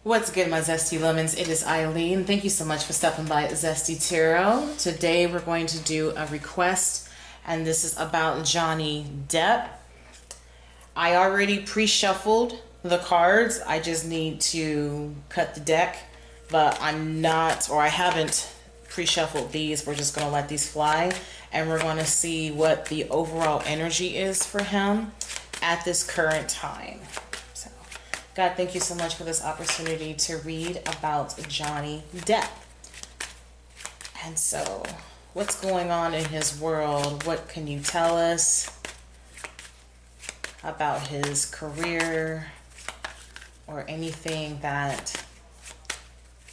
What's good, my Zesty Lemons? It is Eileen. Thank you so much for stopping by Zesty Tarot. Today we're going to do a request, and this is about Johnny Depp. I already pre-shuffled the cards. I just need to cut the deck, but I'm not, or I haven't pre-shuffled these. We're just going to let these fly, and we're going to see what the overall energy is for him at this current time. God, thank you so much for this opportunity to read about Johnny Depp. And so, what's going on in his world? What can you tell us about his career or anything that, I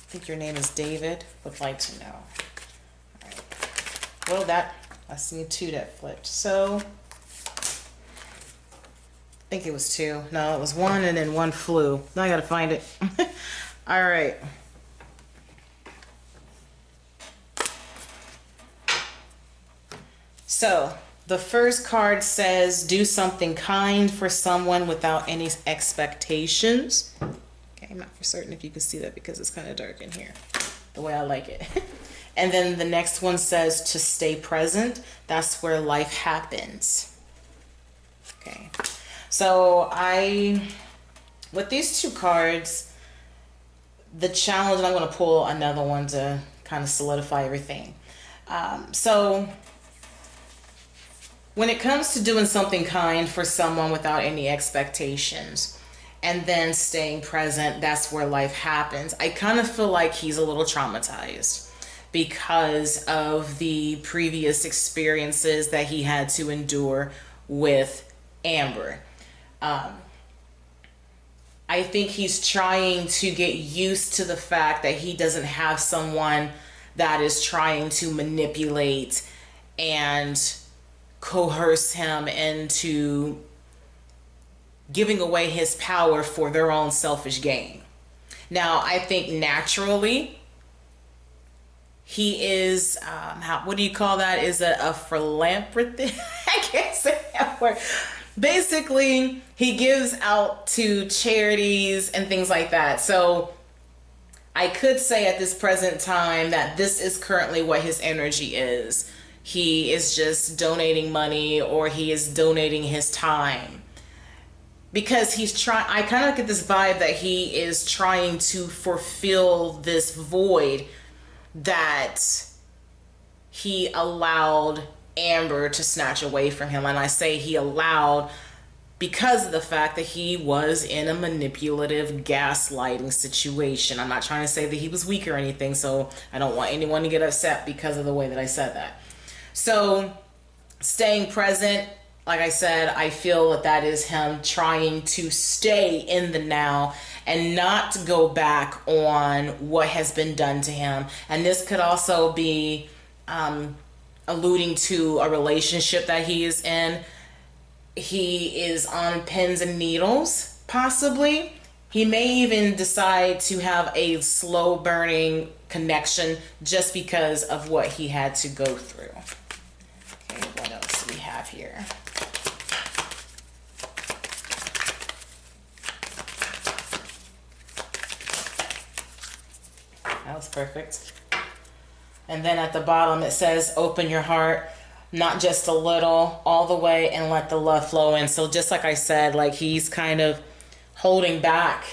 think your name is David, would like to know? All right. Well, I see two that flipped. So, I think it was two. No, it was one and then one flew. Now I gotta find it. All right. So the first card says, do something kind for someone without any expectations. Okay, I'm not for certain if you can see that because it's kind of dark in here, the way I like it. And then the next one says to stay present. That's where life happens. Okay. So with these two cards, the challenge, and I'm going to pull another one to kind of solidify everything. So when it comes to doing something kind for someone without any expectations and then staying present, that's where life happens. I kind of feel like he's a little traumatized because of the previous experiences that he had to endure with Amber. I think he's trying to get used to the fact that he doesn't have someone that is trying to manipulate and coerce him into giving away his power for their own selfish gain. Now, I think naturally he is, what do you call that? Is a philanthropist? I can't say that word. Basically, he gives out to charities and things like that. So I could say at this present time that this is currently what his energy is. He is just donating money, or he is donating his time. Because he's trying, I kind of get this vibe that he is trying to fulfill this void that he allowed Amber to snatch away from him. And I say he allowed because of the fact that he was in a manipulative gaslighting situation. I'm not trying to say that he was weak or anything, so I don't want anyone to get upset because of the way that I said that. So staying present, like I said, I feel that that is him trying to stay in the now and not to go back on what has been done to him. And this could also be alluding to a relationship that he is in. He is on pins and needles, possibly. He may even decide to have a slow burning connection just because of what he had to go through. Okay, what else do we have here? That was perfect. And then at the bottom it says, open your heart, not just a little, all the way, and let the love flow in. So just like I said, like he's kind of holding back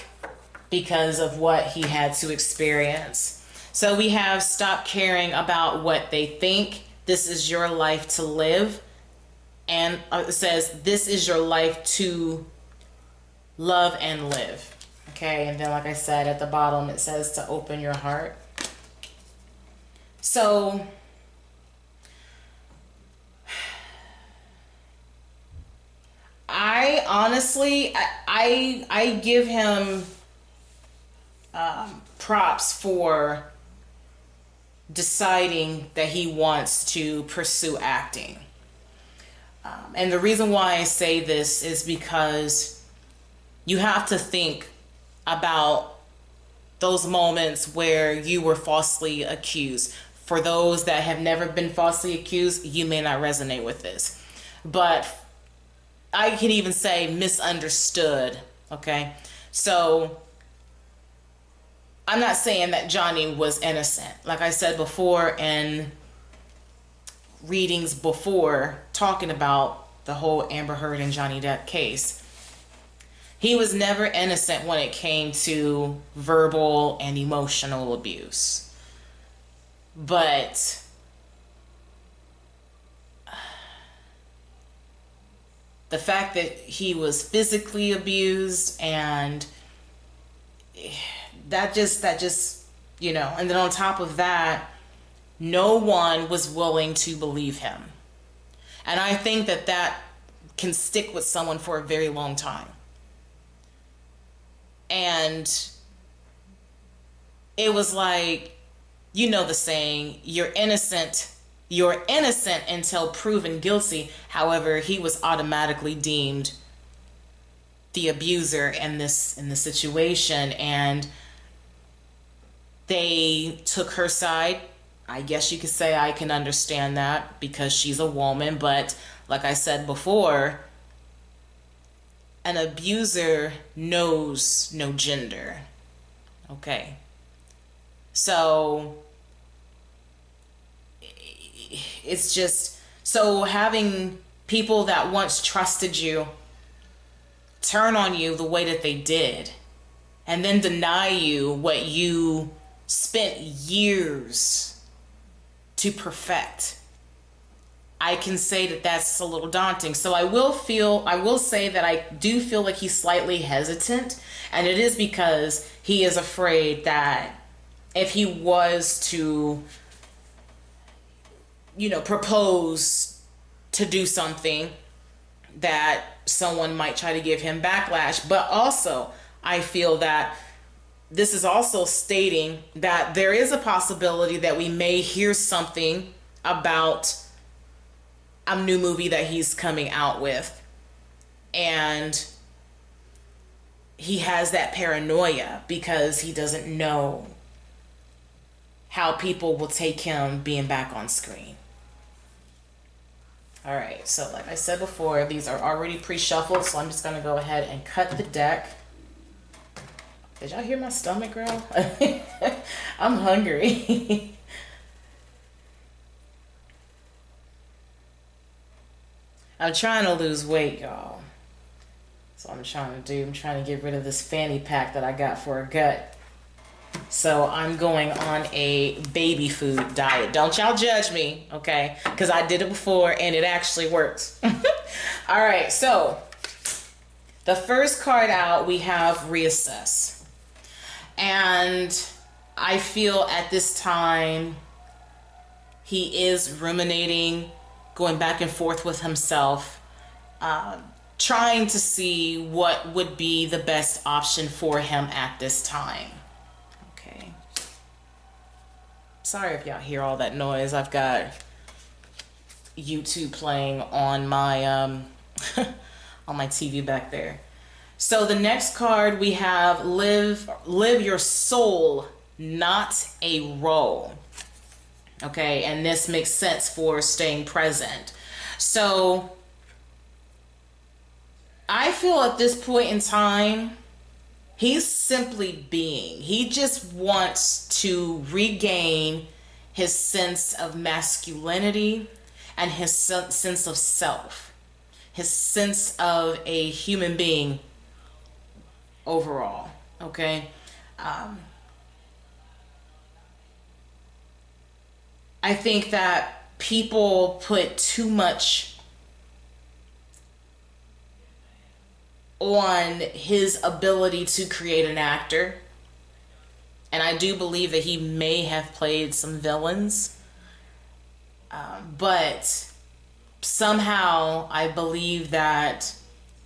because of what he had to experience. So we have stop caring about what they think. This is your life to live. And it says, this is your life to love and live. Okay, and then like I said, at the bottom it says to open your heart. So I honestly, I give him props for deciding that he wants to pursue acting. And the reason why I say this is because you have to think about those moments where you were falsely accused. For those that have never been falsely accused, you may not resonate with this. But I can even say misunderstood, okay? So I'm not saying that Johnny was innocent. Like I said before in readings before, talking about the whole Amber Heard and Johnny Depp case, he was never innocent when it came to verbal and emotional abuse. But the fact that he was physically abused, and that just, you know, and then on top of that, no one was willing to believe him. And I think that that can stick with someone for a very long time. And it was like, you know the saying, you're innocent until proven guilty. However, he was automatically deemed the abuser in this situation, and they took her side. I guess you could say I can understand that because she's a woman, but like I said before, an abuser knows no gender. Okay. So it's just, so having people that once trusted you turn on you the way that they did, and then deny you what you spent years to perfect, I can say that that's a little daunting. So I will say that I do feel like he's slightly hesitant, and it is because he is afraid that if he was to, you know, propose to do something, that someone might try to give him backlash. But also, I feel that this is also stating that there is a possibility that we may hear something about a new movie that he's coming out with, and he has that paranoia because he doesn't know how people will take him being back on screen. All right, so like I said before, these are already pre-shuffled, so I'm just gonna go ahead and cut the deck. Did y'all hear my stomach growl? I'm hungry. I'm trying to lose weight, y'all. So I'm trying to get rid of this fanny pack that I got for a gut. So I'm going on a baby food diet. Don't y'all judge me, okay? Because I did it before and it actually works. All right, so the first card out, we have Reassess. And I feel at this time he is ruminating, going back and forth with himself, trying to see what would be the best option for him at this time. Okay. Sorry if y'all hear all that noise. I've got YouTube playing on my on my TV back there. So the next card we have live your soul, not a role. Okay, and this makes sense for staying present. So I feel at this point in time, he's simply being. He just wants to regain his sense of masculinity and his sense of self, his sense of a human being overall. Okay. I think that people put too much on his ability to create an actor. And I do believe that he may have played some villains. But somehow I believe that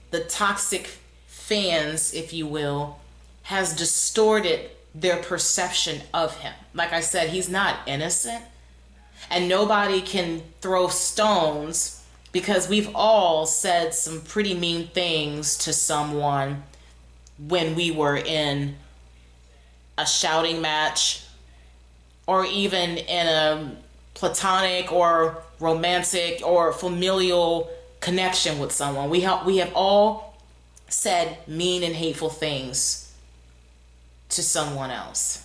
the toxic fans, if you will, has distorted their perception of him. Like I said, he's not innocent. And nobody can throw stones, because we've all said some pretty mean things to someone when we were in a shouting match, or even in a platonic or romantic or familial connection with someone. We have all said mean and hateful things to someone else.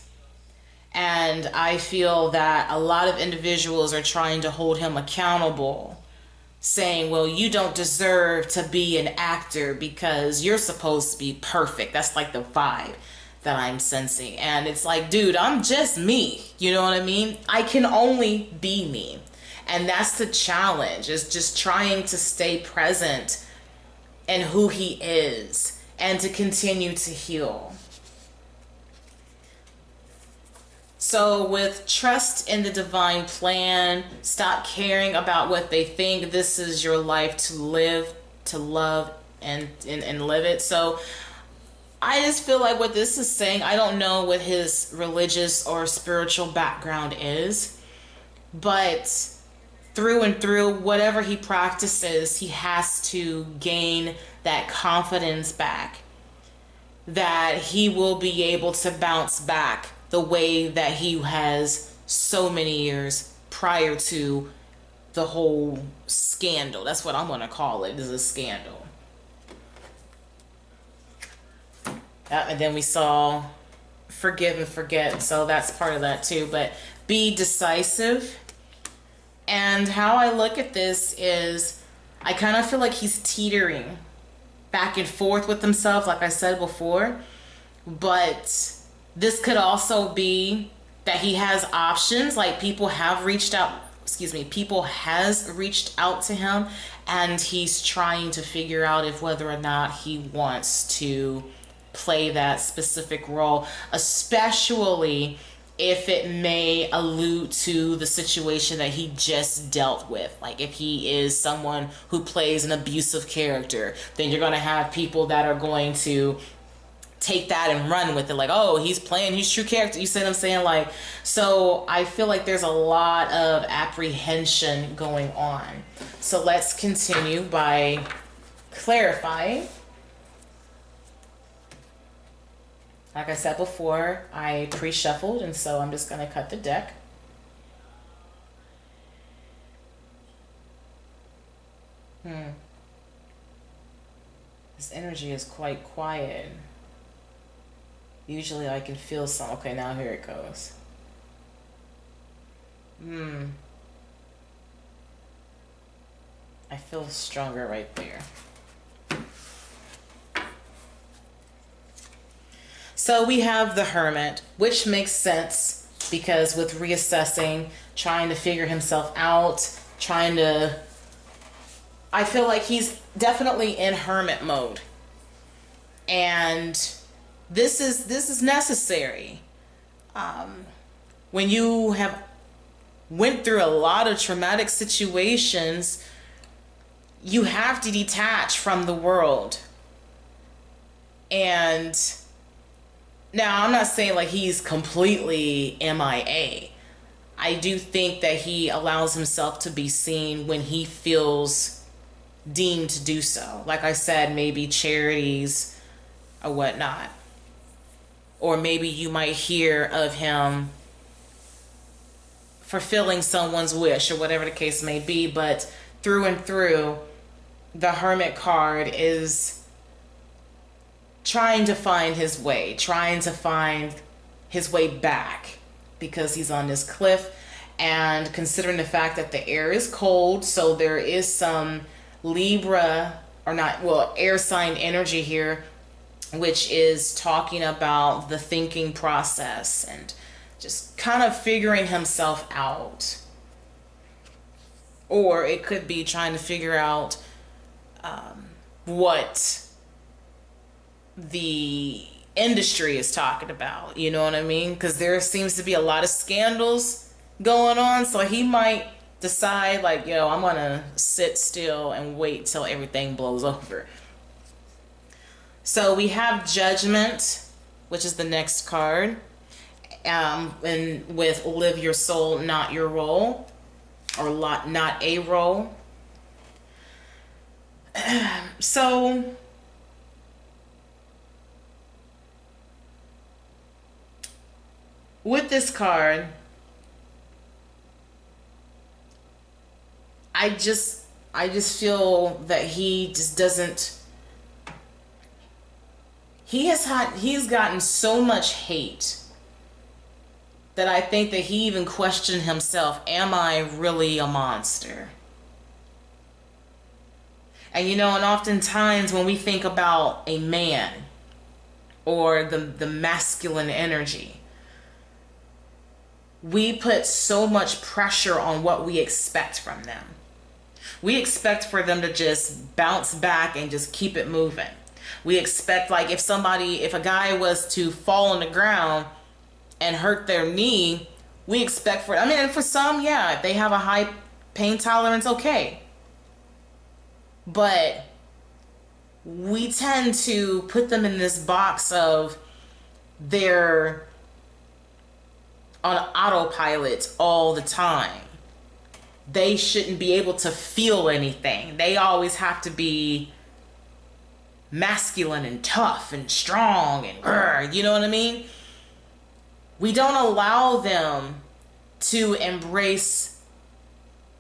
And I feel that a lot of individuals are trying to hold him accountable, saying, well, you don't deserve to be an actor because you're supposed to be perfect. That's like the vibe that I'm sensing. And it's like, dude, I'm just me. You know what I mean? I can only be me. And that's the challenge, is just trying to stay present in who he is and to continue to heal. So with trust in the divine plan, stop caring about what they think. This is your life to live, to love, and live it. So I just feel like what this is saying, I don't know what his religious or spiritual background is, but through and through, whatever he practices, he has to gain that confidence back, that he will be able to bounce back the way that he has so many years prior to the whole scandal. That's what I'm going to call it, is a scandal. And then we saw forgive and forget, so that's part of that too. But be decisive. And how I look at this is, I kind of feel like he's teetering back and forth with himself, like I said before. But this could also be that he has options, like people has reached out to him, and he's trying to figure out if whether or not he wants to play that specific role, especially if it may allude to the situation that he just dealt with. Like if he is someone who plays an abusive character, then you're going to have people that are going to take that and run with it, like, oh, he's playing his true character. You see what I'm saying? Like, so I feel like there's a lot of apprehension going on. So let's continue by clarifying. Like I said before, I pre-shuffled, and so I'm just going to cut the deck. This energy is quite quiet. Usually I can feel some. Okay, now here it goes. I feel stronger right there. So we have the Hermit, which makes sense because with reassessing, trying to figure himself out, I feel like he's definitely in hermit mode. And this is necessary. When you have went through a lot of traumatic situations, you have to detach from the world. And now I'm not saying like he's completely MIA. I do think that he allows himself to be seen when he feels deemed to do so. Like I said, maybe charities or whatnot. Or maybe you might hear of him fulfilling someone's wish or whatever the case may be. But through and through, the Hermit card is trying to find his way, back, because he's on this cliff. And considering the fact that the air is cold, so there is some Libra, or not, well, air sign energy here, which is talking about the thinking process and just kind of figuring himself out. Or it could be trying to figure out what the industry is talking about, you know what I mean? Because there seems to be a lot of scandals going on, so he might decide like, yo, I'm gonna sit still and wait till everything blows over. So we have Judgment, which is the next card, and with live your soul, not your role, or not a role. So with this card, I just feel that he just doesn't, he's gotten so much hate that I think that he even questioned himself, am I really a monster? And you know, and oftentimes when we think about a man or the masculine energy, we put so much pressure on what we expect from them. We expect for them to just bounce back and just keep it moving. We expect, like, if a guy was to fall on the ground and hurt their knee, we expect for, I mean, and for some, yeah, if they have a high pain tolerance, okay. But we tend to put them in this box of they're on autopilot all the time. They shouldn't be able to feel anything. They always have to be masculine and tough and strong and you know what I mean? We don't allow them to embrace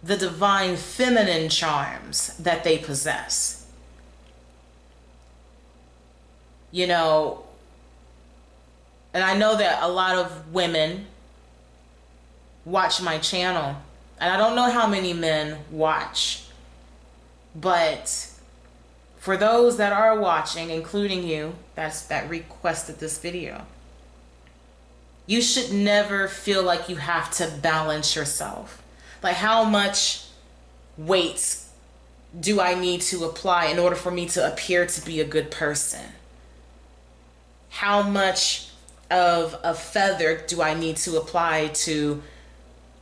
the divine feminine charms that they possess. You know, and I know that a lot of women watch my channel, and I don't know how many men watch, but for those that are watching, including you, that requested this video, you should never feel like you have to balance yourself. Like, how much weight do I need to apply in order for me to appear to be a good person? How much of a feather do I need to apply to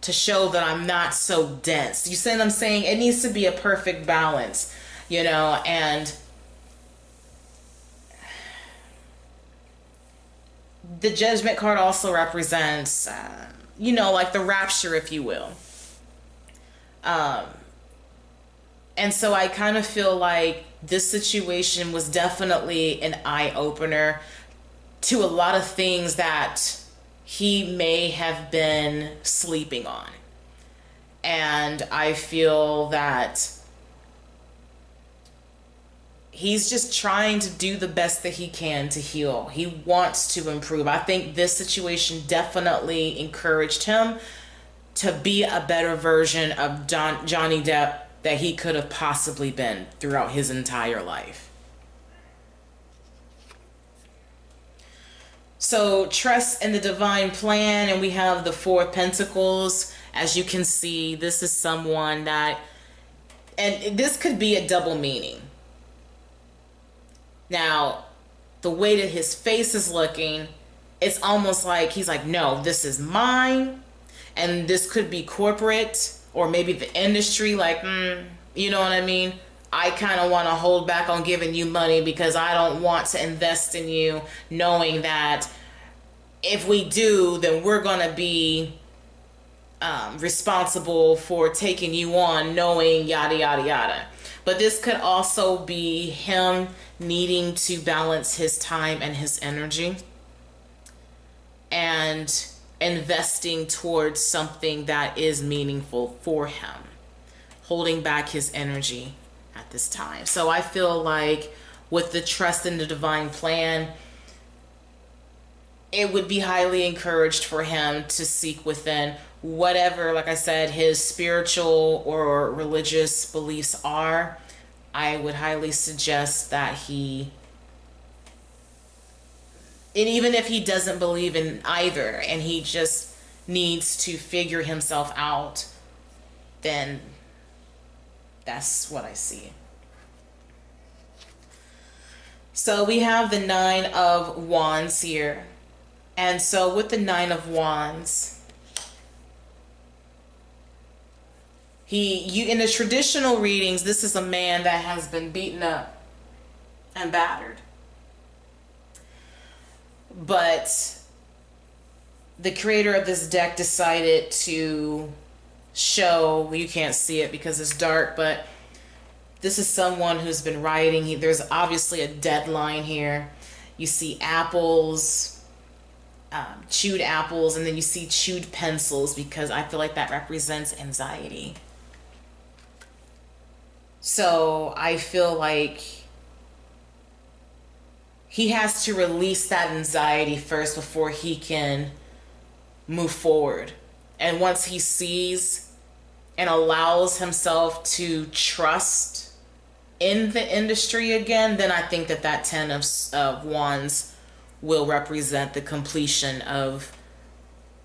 show that I'm not so dense? You see what I'm saying? It needs to be a perfect balance, you know. And the Judgment card also represents, you know, like the rapture, if you will. And so I kind of feel like this situation was definitely an eye-opener to a lot of things that he may have been sleeping on. And I feel that he's just trying to do the best that he can to heal. He wants to improve. I think this situation definitely encouraged him to be a better version of Johnny Depp that he could have possibly been throughout his entire life. So trust in the divine plan, and we have the Four of Pentacles. As you can see, this is someone that, and this could be a double meaning. Now, the way that his face is looking, it's almost like he's like, no, this is mine. And this could be corporate or maybe the industry, like, you know what I mean? I kind of want to hold back on giving you money because I don't want to invest in you, knowing that if we do, then we're going to be responsible for taking you on, knowing yada, yada, yada. But this could also be him needing to balance his time and his energy and investing towards something that is meaningful for him, holding back his energy at this time. So I feel like with the trust in the divine plan, it would be highly encouraged for him to seek within whatever, like I said, his spiritual or religious beliefs are. I would highly suggest that he, and even if he doesn't believe in either and he just needs to figure himself out, then that's what I see. So we have the Nine of Wands here. And so with the Nine of Wands, in the traditional readings, this is a man that has been beaten up and battered. But the creator of this deck decided to show, you can't see it because it's dark, but this is someone who's been writing. There's obviously a deadline here. You see apples, chewed apples, and then you see chewed pencils because I feel like that represents anxiety. So I feel like he has to release that anxiety first before he can move forward. And once he sees and allows himself to trust in the industry again, then I think that that 10 of Wands will represent the completion of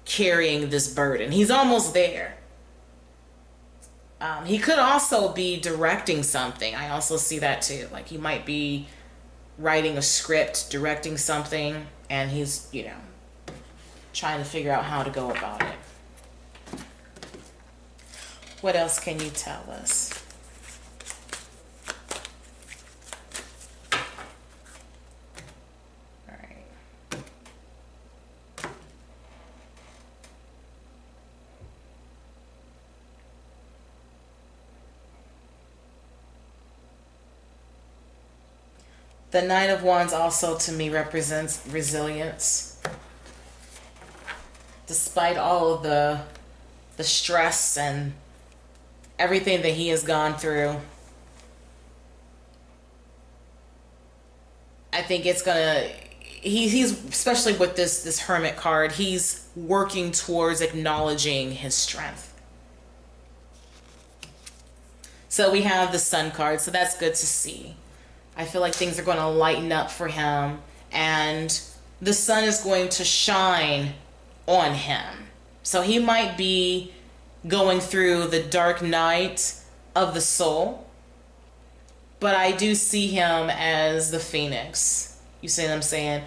carrying this burden. He's almost there. He could also be directing something. I also see that too. Like he might be writing a script, directing something, and he's, you know, trying to figure out how to go about it. What else can you tell us? All right. The Nine of Wands also to me represents resilience. Despite all of the stress and everything that he has gone through, I think it's gonna, he's especially with this Hermit card, he's working towards acknowledging his strength. So we have the Sun card, so that's good to see. I feel like things are going to lighten up for him, and the sun is going to shine on him. So he might be going through the dark night of the soul, but I do see him as the phoenix. You see what I'm saying?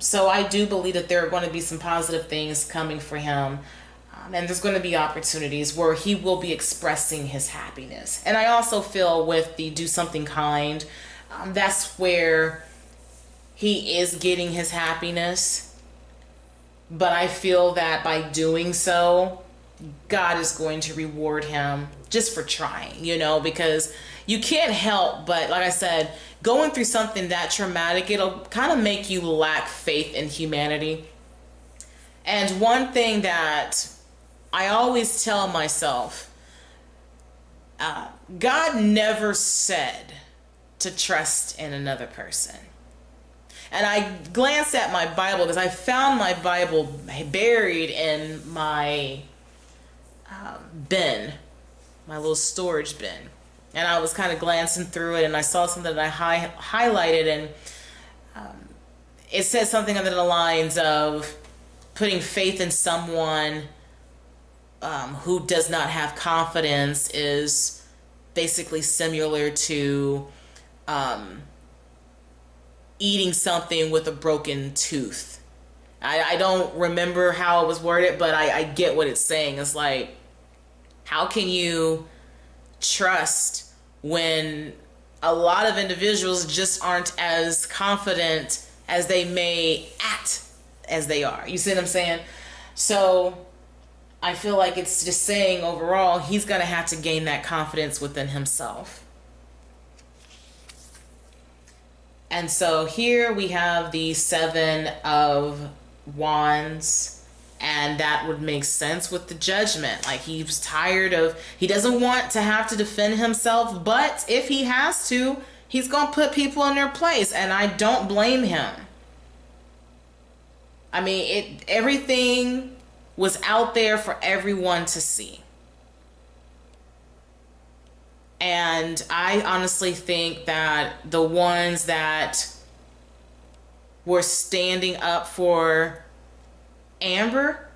So I do believe that there are going to be some positive things coming for him. And there's going to be opportunities where he will be expressing his happiness. And I also feel with the do something kind, that's where he is getting his happiness. But I feel that by doing so, God is going to reward him just for trying, you know, because you can't help but, like I said, going through something that traumatic, it'll kind of make you lack faith in humanity. And one thing that I always tell myself, God never said to trust in another person. And I glanced at my Bible because I found my Bible buried in my bin, my little storage bin. And I was kind of glancing through it, and I saw something that I highlighted, and it said something under the lines of putting faith in someone who does not have confidence is basically similar to eating something with a broken tooth. I don't remember how it was worded, but I get what it's saying. It's like, how can you trust when a lot of individuals just aren't as confident as they may act as they are? You see what I'm saying? So I feel like it's just saying overall, he's going to have to gain that confidence within himself. And so here we have the Seven of Wands, and that would make sense with the Judgment. Like he's tired of, he doesn't want to have to defend himself, but if he has to, he's going to put people in their place, and I don't blame him. I mean, everything was out there for everyone to see. And I honestly think that the ones that were standing up for Amber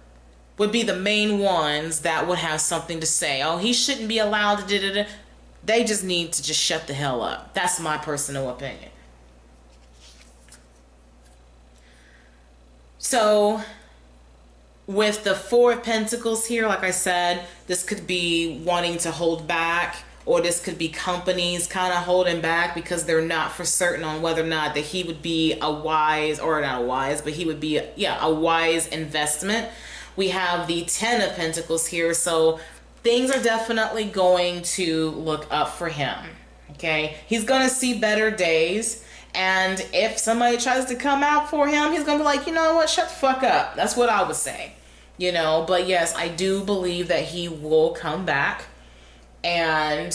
would be the main ones that would have something to say. Oh, he shouldn't be allowed to da-da-da. They just need to just shut the hell up. That's my personal opinion. So with the Four of Pentacles here, like I said, this could be wanting to hold back, or this could be companies kind of holding back because they're not for certain on whether or not that he would be a wise, or not a wise, but he would be a wise investment. We have the Ten of Pentacles here, so things are definitely going to look up for him. Okay, he's gonna see better days, and if somebody tries to come out for him, he's gonna be like, you know what, shut the fuck up. That's what I would say, you know. But yes, I do believe that he will come back, and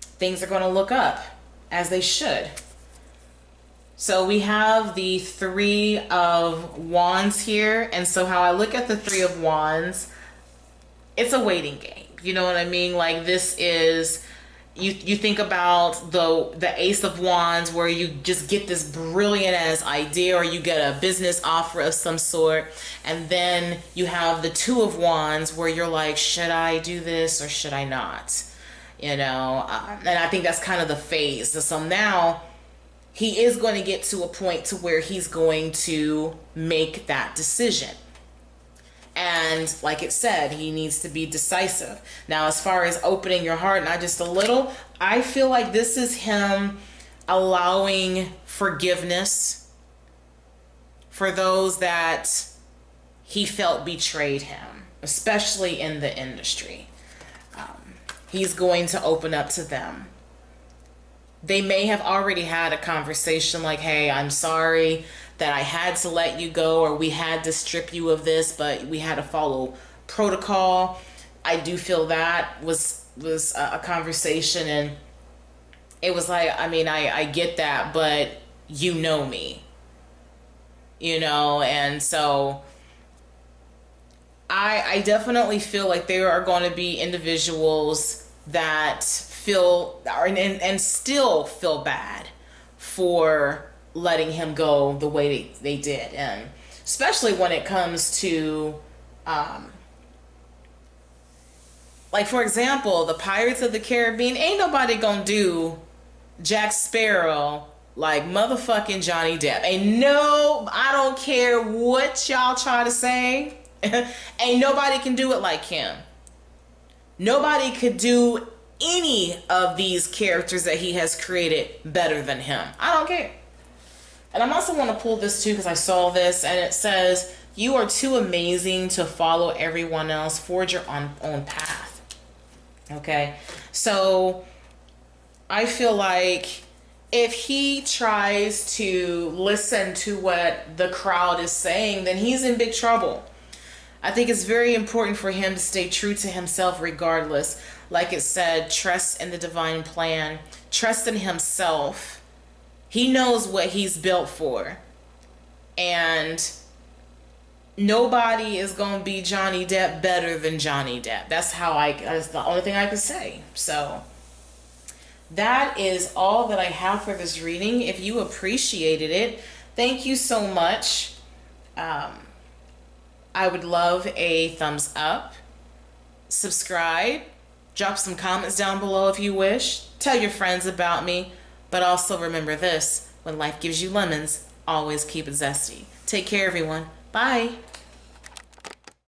things are going to look up as they should. So we have the Three of Wands here. And so how I look at the Three of Wands, it's a waiting game. You know what I mean? Like this is, you think about the Ace of Wands where you just get this brilliant ass idea or you get a business offer of some sort. And then you have the Two of Wands where you're like, should I do this or should I not? You know, and I think that's kind of the phase. So now he is going to get to a point to where he's going to make that decision. And like it said, he needs to be decisive. Now, as far as opening your heart, not just a little, I feel like this is him allowing forgiveness for those that he felt betrayed him, especially in the industry. He's going to open up to them. They may have already had a conversation like, hey, I'm sorry that I had to let you go, or we had to strip you of this, but we had to follow protocol. I do feel that was a conversation, and it was like, I mean, I get that, but you know me, you know, and so I definitely feel like there are going to be individuals that feel and still feel bad for letting him go the way they did, and especially when it comes to like, for example, the Pirates of the Caribbean. Ain't nobody gonna do Jack Sparrow like motherfucking Johnny Depp. I don't care what y'all try to say. Ain't nobody can do it like him. Nobody could do any of these characters that he has created better than him. I don't care. And I'm also want to pull this too because I saw this and it says, you are too amazing to follow everyone else. Forge your own path. Okay. So I feel like if he tries to listen to what the crowd is saying, then he's in big trouble. I think it's very important for him to stay true to himself regardless. Like it said, trust in the divine plan. Trust in himself. He knows what he's built for. And nobody is going to be Johnny Depp better than Johnny Depp. That's the only thing I could say. So that is all that I have for this reading. If you appreciated it, thank you so much. I would love a thumbs up, subscribe, drop some comments down below if you wish, tell your friends about me, but also remember this, when life gives you lemons, always keep it zesty. Take care, everyone. Bye.